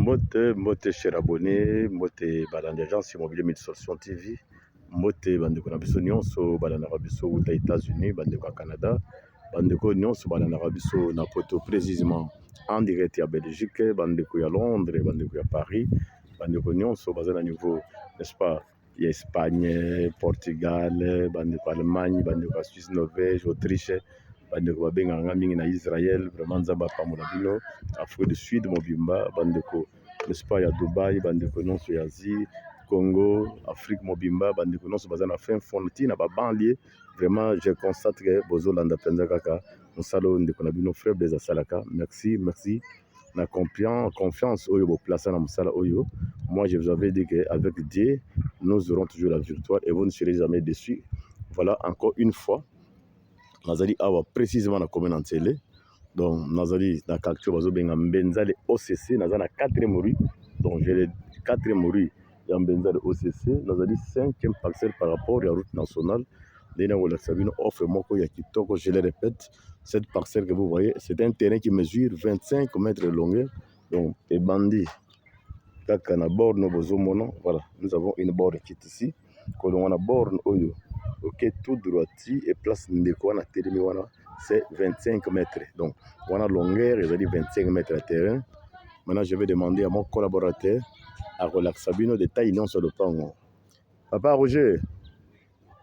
Mbote cher abonné, mbote balanda agence immobilier Multisolution TV, mbote bandeko na biso nyonso balanda biso uta États-Unis, bandeko ya Canada, bandeko nyonso balanda biso na poto précisément en direct ya Belgique, bandeko ya Londres, bandeko ya Paris, bandeko nyonso baza na niveau, n'est-ce pas, ya Espagne, Portugal, bandeko Allemagne, bandeko Suisse, Norvège, Autriche, bandeko babenganga mingi na Israël, vraiment nzamba pamola bino, Afrique du Sud mobimba, bandeko n'est-ce pas ya Dubaï, bandeko nyonso ya Asie, Congo, Afrique mobimba, bandeko nyonso baza na fin fond na ba banlieue, vraiment je constate que bozolanda penza kaka mosalo ndeko na bino frère Blaise asalaka. Merci na confiance oyo bo placer na mosala oyo. Moi je vous avais dit que avec Dieu nous aurons toujours la victoire et vous ne serez jamais déçus. Voilà encore une fois nazali awa précisément na commune Ntele. Donc nazali na quartier bazo benga Mbenzale OCC, naza na 4e rue. Donc j'ai le 4e rue ya Mbenzale OCC, nazali 5e parcelle par rapport à la route nationale. Dena wala sabino offre moko ya kitoko, je le répète, cette parcelle que vous voyez, c'est un terrain qui mesure 25 mètres de longueur. Donc et bandi kaka na borne bozomono, voilà, nous avons une borne qui est ici. Kolonga na borne oyo. OK, tout droiti et place ndeko wana telemi wana, c'est 25 mètres. Donc, on a longueur, ils ont dit 25 mètres de terrain. Maintenant, je vais demander à mon collaborateur à relaxer Sabino de taille non sur le pan. Papa Roger.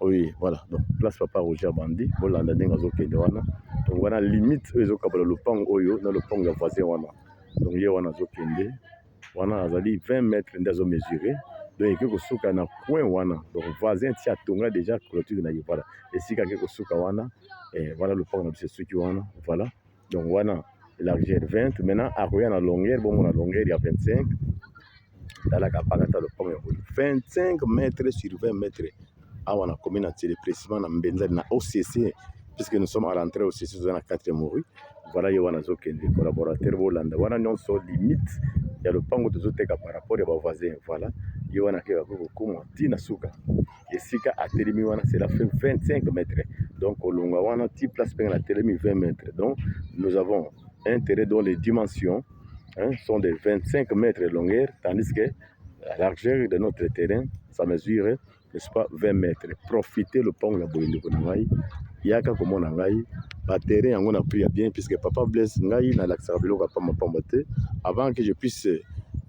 Oui, voilà. Donc, place Papa Roger Bandi. Bon, on a des gens qui sont là. Donc, on a limite, ils ont le pan oyo, dans le pan de voisin wana. Donc, il y a un zokende. On a 20 mètres de mesuré. Donc, il y a un na coin wana. Donc, voisin tia tonga déjà clôture na voilà. Et si quelqu'un ko wana, et voilà le pont c'est ce qui wana, voilà. Donc, wana largeur 20. Maintenant, à quoi la longueur, bon, la longueur il y a 25. Dans la capacité le pont 25 mètres sur 20 mètres. Ah, on a commune Ntele précisément na Mbenzale na OCC, puisque nous sommes à l'entrée OCC dans la 4e rue. Voilà, il y a un collaborateur Hollande. Voilà, non, sur limite. Il y a le pango de Zoteka par rapport à vos voisins. Voilà. Il y a un qui va beaucoup Tina Souka. Et si à Télémiwana, c'est la fin 25 mètres. Donc, au Longawana, ti place à Télémi 20 mètres. Donc, nous avons un terrain dont les dimensions sont de 25 mètres de longueur, tandis que la largeur de notre terrain, ça mesure, n'est-ce pas, 20 mètres. Profitez le pont de Bolindekonangaï. Yaka comme on a ba terrain on a pris bien puisque papa Blaise ngai na l'accès biloko pa mapambate avant que je puisse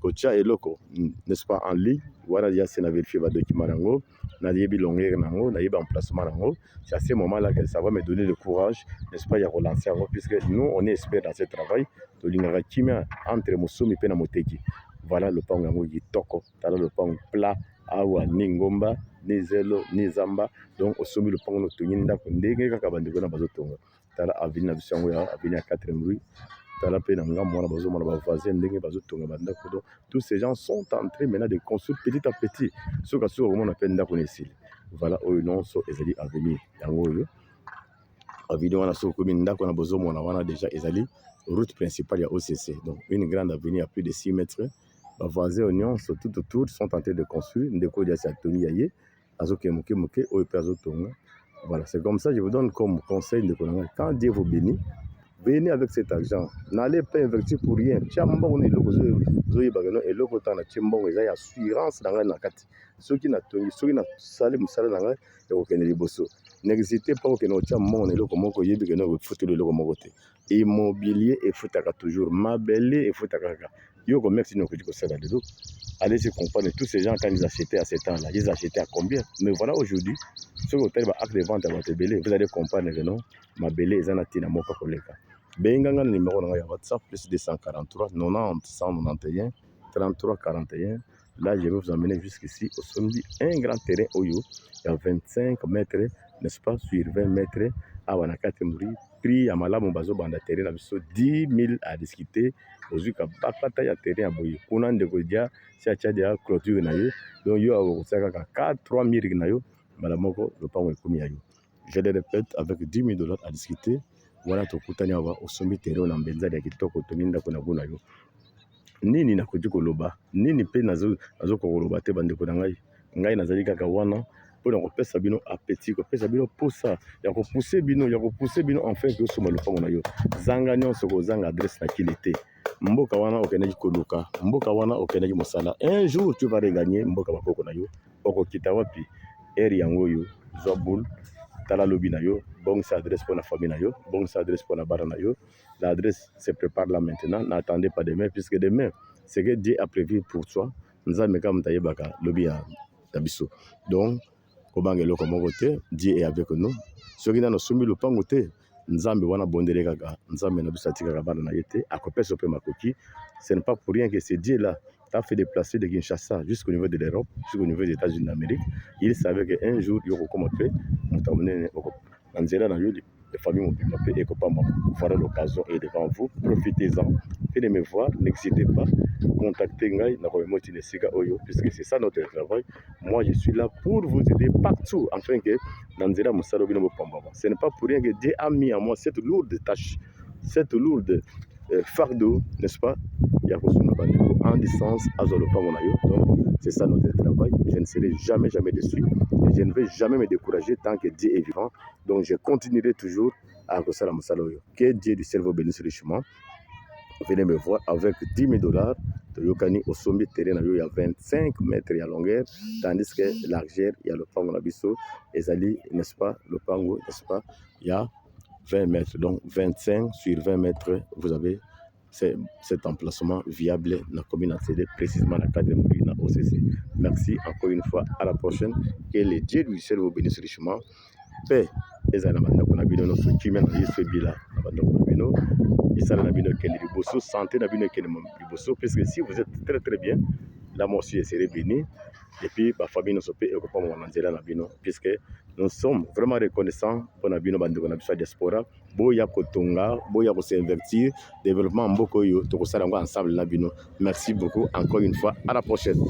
coacher et loco, n'est-ce pas, en ligne. Voilà, il y a c'est la vérifier ba document nango na yebi longueur nango na yebi emplacement nango. C'est à ce moment là que ça va me donner le courage, n'est-ce pas, il y a relancer puisque nous on est experts dans ce travail to lingaka kimia entre Moussoumi pe na Moteki. Voilà le pont nango kitoko, tala le pont plat awa ningomba ni zelo ni zamba. Donc au sommet le pont no tuninda ndenge kaka bandeko na bazotonga tala avenue na bisango ya avenue ya 4e rue tala pe na ngambo na bazomona ba voisin ndenge bazotonga bandako. Donc tous ces gens sont en train maintenant de construire petit à petit ce que sur on appelle ndako ici. Voilà oyo non so ezali avenue yango oyo avenue wana so commune ndako na bazomona wana déjà ezali route principale ya OCC. Donc une grande avenue à plus de 6 mètres. Les voisins nyonso tout autour sont en train de construire ndeko dia Tony Yaye azoke moke oyo pe azotonga. Voilà, c'est comme ça je vous donne comme conseil de Konanga. Quand Dieu vous bénit, venez avec cet argent. N'allez pas investir pour rien. Tiamba on est loko zoyi bagano et loko tana tiamba on est assurance dans la kati. Ceux qui n'a tongi, ceux qui n'a salé musala dans la et aucun liboso. N'hésitez pas que notre tiamba on est loko moko yebi que nous foutu le loko mokote. Immobilier et foutaka toujours. Mabelé et foutaka. Yo comme merci nous que tu connais là-dedans. Allez se comprendre tous ces gens quand ils achetaient à ce temps-là, ils achetaient à combien? Mais voilà aujourd'hui, ce que tu as acte de vente à votre belé, vous allez comprendre que non, ma belé est en atina moka koleka. Benganga le numéro de WhatsApp plus 243 90 191 33 41. Là, je vais vous emmener jusqu'ici au sommet, un grand terrain Oyo, il y a 25 mètres, n'est-ce pas, sur 20 mètres, à Wanakatemuri, prix à Malamu Bazo Banda terrain, 10 000 à discuter. Aujourd'hui, bakata ya terrain aboyi kuna ndeko dia si acha dia clôture na ye donc yo avosaka ka 4 000 na yo mala moko le pango ekomi ya yo. Je le répète, avec 10 000 dollars à discuter wana tokutani awa osombi terrain na Mbenzale ya kitoko toninda kuna kuna yo nini na kodi koloba nini pe nazo koloba te bandeko na ngai nazali kaka wana mpona kopesa bino appétit kopesa bino posa ya kopousse bino enfin tosomba lopango na yo zanga nyonso kozanga adresse na kili te mboka wana okendaki koluka mboka wana okendaki mosala un jour tu vas regagner mboka bakoko na yo okokita wapi ere yango oyo zwa boule tala lobi na yo bongisa adresse pour la famille na yo bongisa adresse pour la barre na yo l'adresse se prépare là maintenant n'attendez pas demain puisque demain ce que Dieu a prévu pour toi nzambe kama tayebaka lobi ya biso donc kobanga eloko moko te Dieu est avec nous soki nano sombi lopango te nzambe wana bondele kaka nzambe na biso atikaka bana na ye te akopesa mpe makoki ce n'est pas pour rien que ce Dieu là t'a fait déplacer de Kinshasa jusqu'au niveau de l'Europe jusqu'au niveau des États-Unis d'Amérique il savait qu'un jour il y aura comme fait mutamune na nzela na yo les familles mobimba mpe ekopamba voilà l'occasion est devant vous profitez-en venez me voir n'hésitez pas contactez ngai na komemoti nesika oyo puisque c'est ça notre travail moi je suis là pour vous aider partout afin que na nzela mosala bino bopambama ce n'est pas pour rien que Dieu a mis à moi cette lourde tâche cette lourde fardeau n'est-ce pas ya kosunga bandeko en distance azwa lopango na yo donc c'est ça notre travail je ne serai jamais déçu et je ne vais jamais me décourager tant que Dieu est vivant donc je continuerai toujours à kosala mosala oyo que Dieu du ciel vous bénisse richement venez me voir avec 10 000 $. Toyokani osombi terrain na yo ya 25 mètres ya longueur tandis que largeur ya lopango na biso ezali n'est-ce pas lopango n'est-ce pas ya 20 mètres donc 25 sur 20 mètres vous avez cet emplacement viable na commune accédé précisément dans le cadre de la OCC. Merci encore une fois, à la prochaine. Que le Dieu du ciel vous bénisse richement. Paix. Ezala bandako na bino no sokime na yesu bila na bandako na bino isala na bino kende liboso santé na bino kende liboso parce que si vous êtes très bien la mort serait bénie et puis ba famille no sopé et ko na nzela na bino puisque nous sommes vraiment reconnaissants pour na bino bandako na biso diaspora boya kotonga boya ko s'invertir développement mboko yo to ko sala ngo ensemble na bino merci beaucoup encore une fois à la prochaine.